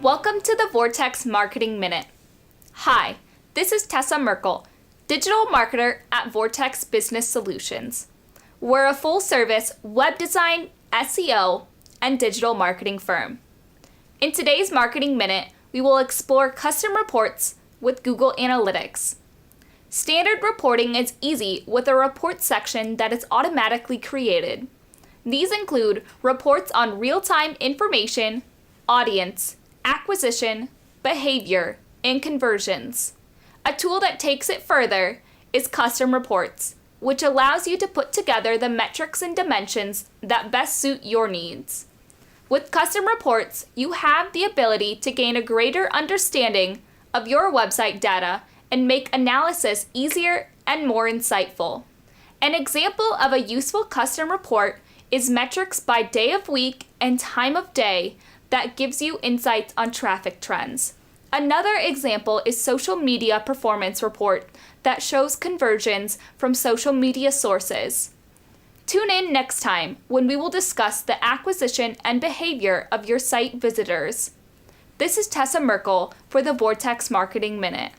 Welcome to the Vortex Marketing Minute. Hi, this is Tessa Merkel, digital marketer at Vortex Business Solutions. We're a full-service web design, SEO, and digital marketing firm. In today's Marketing Minute, we will explore custom reports with Google Analytics. Standard reporting is easy with a report section that is automatically created. These include reports on real-time information, audience, acquisition, behavior, and conversions. A tool that takes it further is custom reports, which allows you to put together the metrics and dimensions that best suit your needs. With custom reports, you have the ability to gain a greater understanding of your website data and make analysis easier and more insightful. An example of a useful custom report is metrics by day of week and time of day that gives you insights on traffic trends. Another example is social media performance report that shows conversions from social media sources. Tune in next time when we will discuss the acquisition and behavior of your site visitors. This is Tessa Merkel for the Vortex Marketing Minute.